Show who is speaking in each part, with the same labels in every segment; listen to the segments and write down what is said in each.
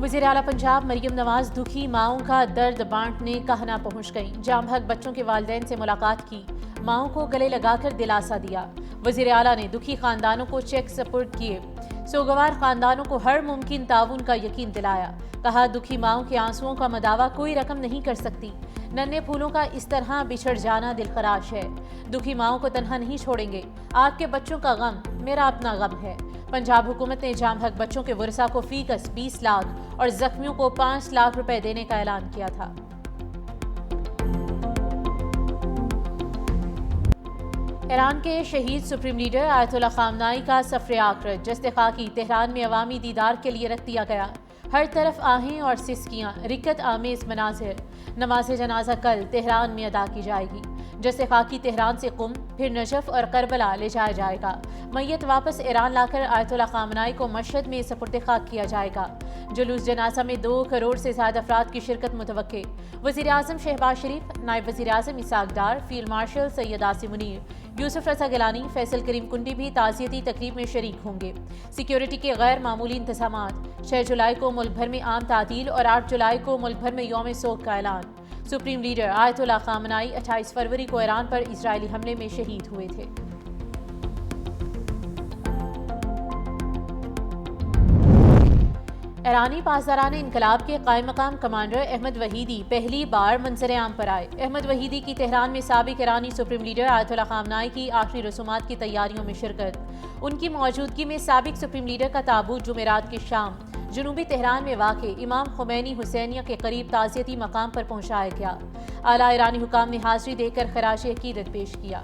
Speaker 1: वज़ीर आला पंजाब मरियम नवाज दुखी माओं का दर्द बांटने कहना पहुंच गईं। जाम हक बच्चों के वालिदैन से मुलाकात की, माओं को गले लगाकर दिलासा दिया। वज़ीर आला ने दुखी खानदानों को चेक सपुर्द किए, सोगवार खानदानों को हर मुमकिन ताउन का यकीन दिलाया। कहा, दुखी माओं के आंसुओं का मदावा कोई रकम नहीं कर सकती। नन्हे फूलों का इस तरह बिछड़ जाना दिलखराश है। दुखी माओं को तन्हा नहीं छोड़ेंगे। आपके बच्चों का गम मेरा अपना गम है। पंजाब हुकूमत ने जाम हक बच्चों के वर्सा को फीकस 20 लाख और जख्मियों को 5 लाख रुपए देने का ऐलान किया था। ईरान के शहीद सुप्रीम लीडर आयतुल्लाह खामनाई का सफ़र आखिरत जश्न खाकी तेहरान में अवामी दीदार के लिए रख दिया गया। हर तरफ आहें और सिसकियाँ, रिक्कत आमेज मनाजिर। नमाज जनाजा कल तेहरान में अदा की जाएगी। जश्न खाकी तेहरान से कुम, फिर नजफ और करबला ले जाया जाएगा। मैयत वापस ईरान लाकर आयतुल्लाह खामनाई को मशहद में सपुर्द खाक किया जाएगा। जुलूस जनाजा में 2 करोड़ से ज्यादा अफराद की शिरकत मुतवक्के। वज़ीर आज़म शहबाज शरीफ, नायब वज़ीर आज़म इसाक डार, फील्ड मार्शल सैयद आसिम मुनीर, यूसुफ रज़ा गिलानी, फैसल करीम कुंडी भी ताज़ियती तकरीब में शरीक होंगे। सिक्योरिटी के गैर मामूली इंतज़ामात। 6 जुलाई को मुल्क भर में आम तातील और 8 जुलाई को मुल्क भर में यौम सोग का ऐलान। सुप्रीम लीडर आयतुल्लाह खामनाई 28 फरवरी को ईरान पर इजरायली हमले में शहीद हुए थे। ईरानी पासदारान इनकलाब के कायम मकाम कमांडर अहमद वहीदी पहली बार मंजर-ए-आम पर आए। अहमद वहीदी की तेहरान में साबिक ईरानी सुप्रीम लीडर आयतुल्लाह खामनाई की आखिरी रसूमात की तैयारियों में शिरकत। उनकी मौजूदगी में साबिक सुप्रीम लीडर का ताबूत जुमेरात की शाम जनूबी तेहरान में वाक़े इमाम खुमैनी हुसैनिया के करीब ताज़ियती मकाम पर पहुंचाया गया। आला ईरानी हुकाम ने हाज़री देकर खराज अकीदत पेश किया।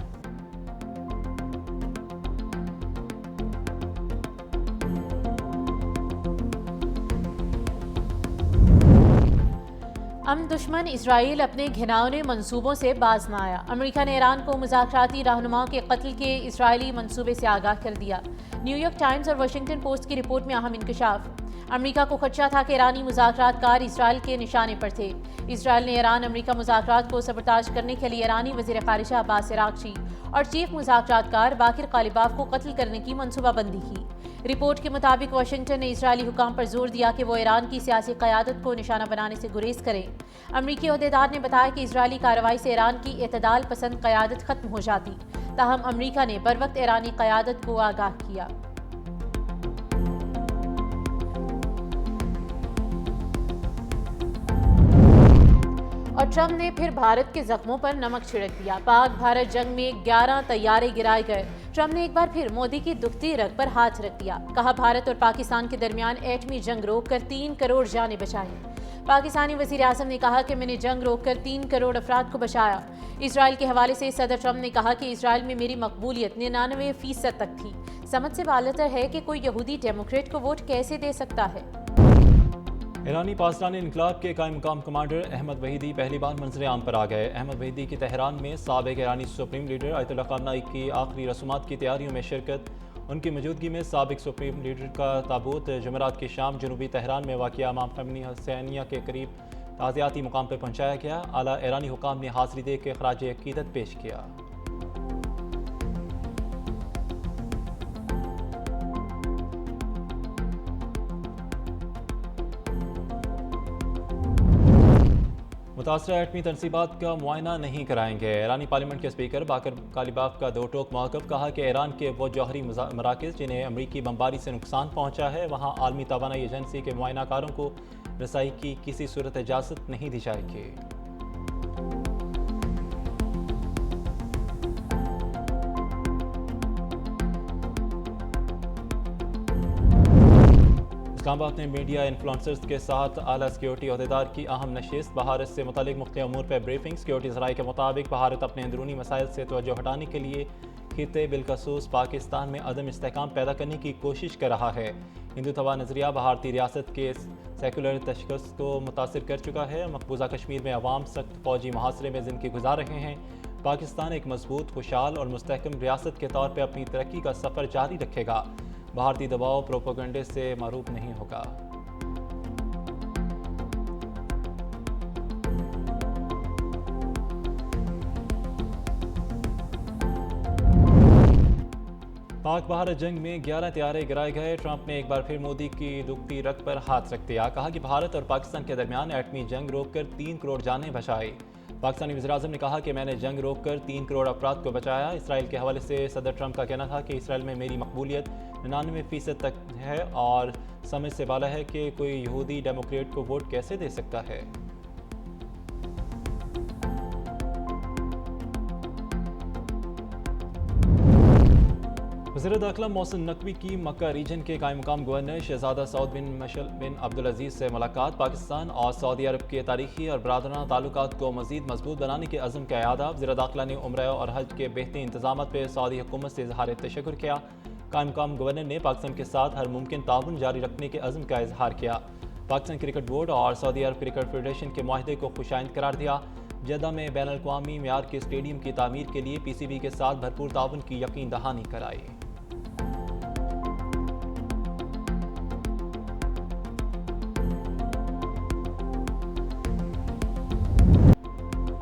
Speaker 1: अमन दुश्मन इसराइल अपने घिनौने मंसूबों से बाज न आया। अमेरिका ने ईरान को मुज़ाकराती रहनुमाओं के कत्ल के इसराइली मंसूबे से आगाह कर दिया। न्यूयॉर्क टाइम्स और वाशिंगटन पोस्ट की रिपोर्ट में अहम इंकशाफ। अमेरिका को खदशा था कि ईरानी मुज़ाकरातकार इसराइल के निशाने पर थे। इसराइल ने ईरान अमेरिका मुज़ाकरात को सबरताज करने के लिए ईरानी वज़ीर ख़ारिजा अब्बास अराग़ची और चीफ मुज़ाकरातकार बाकिर कालिबाफ को कत्ल करने की मनसूबाबंदी की। रिपोर्ट के मुताबिक वाशिंगटन ने इजरायली हुकाम पर जोर दिया कि वो ईरान की सियासी क़यादत को निशाना बनाने से गुरेज करें। अमरीकी ओहदेदार ने बताया कि इजरायली कार्रवाई से ईरान की एतदाल पसंद क़यादत ख़त्म हो जाती, ताहम अमरीका ने बर वक्त ईरानी क़यादत को आगाह किया। और ट्रंप ने फिर भारत के जख्मों पर नमक छिड़क दिया। पाक भारत जंग में 11 तैयारे गिराए गए। ट्रंप ने एक बार फिर मोदी की दुखती रग पर हाथ रख दिया। कहा, भारत और पाकिस्तान के दरमियान एटमी जंग रोककर 3 करोड़ जानें बचाई। पाकिस्तानी वज़ीर आज़म ने कहा कि मैंने जंग रोककर 3 करोड़ अफराद को बचाया। इसराइल के हवाले से सदर ट्रंप ने कहा कि इसराइल में मेरी मकबूलियत 99% तक थी। समझ से बालतर है कि कोई यहूदी डेमोक्रेट को वोट कैसे दे सकता है।
Speaker 2: ईरानी पासदारान इनकलाब के कायम मकाम कमांडर अहमद वहीदी पहली बार मंजर-ए-आम पर आ गए। अहमद वहीदी की तेहरान में साबिक ईरानी सुप्रीम लीडर आयतुल्लाह खामनाई की आखिरी रसूमात की तैयारियों में शिरकत। उनकी मौजूदगी में साबिक सुप्रीम लीडर का ताबूत जुमेरात की शाम जनूबी तेहरान में वाक़िया इमाम खुमैनी हुसैनिया के करीब ताज़ियाती मुकाम पर पहुँचाया गया। आला ईरानी हुकाम ने हाज़री दे के खराज अकीदत पेश किया। मुतासरा एटमी तनसीबात का मुआयना नहीं कराएंगे। ईरानी पार्लियामेंट के स्पीकर बाकिर कालिबाफ का दो टोक मौक़िफ़। कहा कि ईरान के वो जौहरी मराकज़ जिन्हें अमरीकी बमबारी से नुकसान पहुँचा है, वहाँ आलमी तवानाई एजेंसी के मुआयनाकारों को रसाई की किसी सूरत इजाज़त नहीं दी जाएगी। इस्लामाबाद ने मीडिया इन्फ्लुएंसर्स के साथ आला सिक्योरिटी अहदेदार की अहम नशिस्त। भारत से मुतालिक मुख्तलिफ अमूर पर ब्रीफिंग। सिक्योरिटी ज़राए के मुताबिक भारत अपने अंदरूनी मसाइल से तवज्जो हटाने के लिए खित्ते बिलखसूस पाकिस्तान में अदम इस्तेहकाम पैदा करने की कोशिश कर रहा है। हिंदुत्वा नज़रिया भारतीय रियासत के सेकुलर तशख़्ख़ुस को मुतासिर कर चुका है। मकबूजा कश्मीर में अवाम सख्त फौजी मुहासरे में ज़िंदगी गुजार रहे हैं। पाकिस्तान एक मजबूत, खुशहाल और मुस्तहकम रियासत के तौर पर अपनी तरक्की का सफ़र जारी रखेगा। भारतीय दबाव प्रोपेगेंडे से महरूब नहीं होगा। پاک بھارت جنگ میں 11 طیارے گرائے گئے، ٹرمپ نے ایک بار پھر مودی کی دکھتی رگ پر ہاتھ رکھ دیا، کہا کہ بھارت اور پاکستان کے درمیان ایٹمی جنگ روک کر 3 کروڑ جانیں بچائی۔ پاکستانی وزیراعظم نے کہا کہ میں نے جنگ روک کر 3 کروڑ افراد کو بچایا۔ اسرائیل کے حوالے سے صدر ٹرمپ کا کہنا تھا کہ اسرائیل میں میری مقبولیت 99% تک ہے اور سمجھ سے بالا ہے کہ کوئی یہودی ڈیموکریٹ کو ووٹ کیسے دے سکتا ہے۔ وزیر داخلہ محسن نقوی کی مکہ ریجن کے قائم مقام گورنر شہزادہ سعود بن مشعل بن عبدالعزیز سے ملاقات۔ پاکستان اور سعودی عرب کے تاریخی اور برادرانہ تعلقات کو مزید مضبوط بنانے کے عزم کا اعادہ۔ وزیر داخلہ نے عمرہ اور حج کے بہترین انتظامات پر سعودی حکومت سے اظہار تشکر کیا۔ قائم مقام گورنر نے پاکستان کے ساتھ ہر ممکن تعاون جاری رکھنے کے عزم کا اظہار کیا۔ پاکستان کرکٹ بورڈ اور سعودی عرب کرکٹ فیڈریشن کے معاہدے کو خوش آئند قرار دیا۔ جدہ میں بین الاقوامی معیار کے اسٹیڈیم کی تعمیر کے لیے پی سی بی کے ساتھ بھرپور تعاون کی یقین دہانی کرائی۔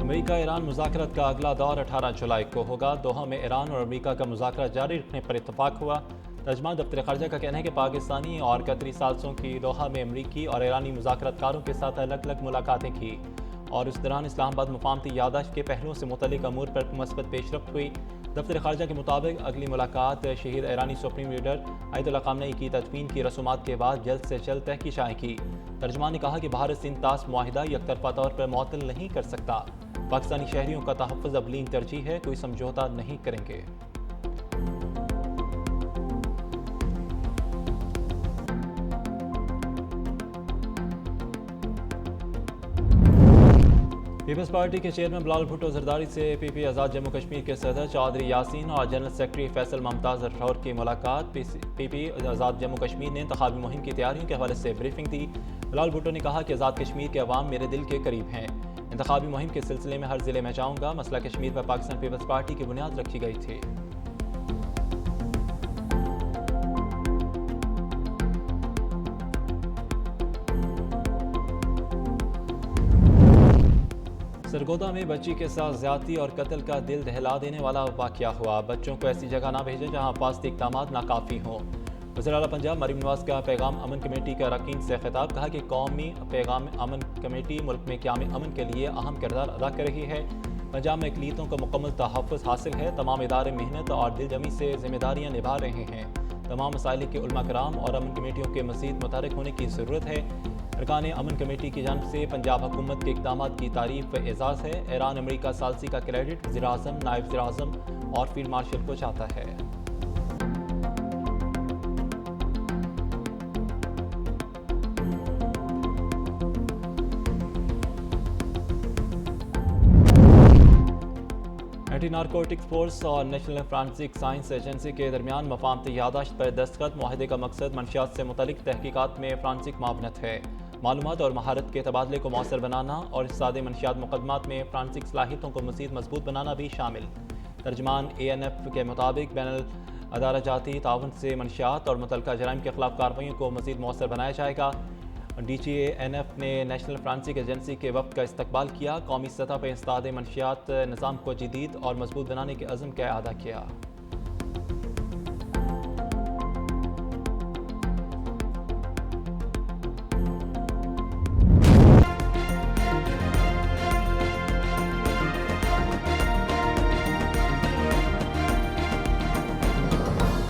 Speaker 2: امریکہ ایران مذاکرات کا اگلا دور 18 جولائی کو ہوگا۔ دوحہ میں ایران اور امریکہ کا مذاکرات جاری رکھنے پر اتفاق ہوا۔ ترجمان دفتر خارجہ کا کہنا ہے کہ پاکستانی اور قطری ثالثوں کی دوحہ میں امریکی اور ایرانی مذاکرات کاروں کے ساتھ الگ الگ ملاقاتیں کی اور اس دوران اسلام آباد مفاہمتی یادداشت کے پہلوؤں سے متعلق امور پر مثبت پیش رفت ہوئی۔ دفتر خارجہ کے مطابق اگلی ملاقات شہید ایرانی سپریم لیڈر آیت اللہ خامنئی کی تدفین کی رسومات کے بعد جلد سے جلد طے کی جائے گی۔ ترجمان نے کہا کہ بھارت سندھ طاس معاہدہ یک طرفہ طور پر معطل نہیں کر سکتا۔ پاکستانی شہریوں کا تحفظ اولین ترجیح ہے، کوئی سمجھوتہ نہیں کریں گے۔ پیپلز پارٹی کے چیئرمین بلال بھٹو زرداری سے پی پی آزاد جموں کشمیر کے صدر چودھری یاسین اور جنرل سیکرٹری فیصل ممتاز افرور کی ملاقات۔ پی پی آزاد جموں کشمیر نے انتخابی مہم کی تیاریوں کے حوالے سے بریفنگ دی۔ بلال بھٹو نے کہا کہ آزاد کشمیر کے عوام میرے دل کے قریب ہیں۔ انتخابی مہم کے سلسلے میں ہر ضلع میں جاؤں گا۔ مسئلہ کشمیر پر پاکستان پیپلز پارٹی کی بنیاد رکھی گئی تھی۔ سرگودا میں بچی کے ساتھ زیادتی اور قتل کا دل دہلا دینے والا واقعہ ہوا۔ بچوں کو ایسی جگہ نہ بھیجیں جہاں حفاظتی اقدامات ناکافی ہوں۔ وزیر اعلیٰ پنجاب مریم نواز کا پیغام امن کمیٹی کے اراکین سے خطاب، کہا کہ قومی پیغام امن کمیٹی ملک میں قیام امن کے لیے اہم کردار ادا کر رہی ہے۔ پنجاب میں اقلیتوں کو مکمل تحفظ حاصل ہے۔ تمام ادارے محنت اور دل جمی سے ذمہ داریاں نبھا رہے ہیں۔ تمام مسائل کے علماء کرام اور امن کمیٹیوں کے مزید متحرک ہونے کی ضرورت ہے۔ ارکان امن کمیٹی کی جانب سے پنجاب حکومت کے اقدامات کی تعریف و اعزاز ہے۔ ایران امریکہ ثالثی کا کریڈٹ وزیر اعظم، نائب وزیر اعظم اور فیلڈ مارشل کو جاتا ہے۔ اینٹی نارکوٹکس فورس اور نیشنل فرانسک سائنس ایجنسی کے درمیان مفاہمتی یادداشت پر دستخط۔ معاہدے کا مقصد منشیات سے متعلق تحقیقات میں فرانسک معاونت ہے، معلومات اور مہارت کے تبادلے کو مؤثر بنانا اور سادے منشیات مقدمات میں فرانسک صلاحیتوں کو مزید مضبوط بنانا بھی شامل۔ ترجمان ANF کے مطابق بین الادارہ جاتی تعاون سے منشیات اور متعلقہ جرائم کے خلاف کارروائیوں کو مزید مؤثر بنایا جائے گا۔ DGANF نے نیشنل فرانسک ایجنسی کے وفد کا استقبال کیا، قومی سطح پر استعداد منشیات نظام کو جدید اور مضبوط بنانے کے عزم کا اعادہ کیا۔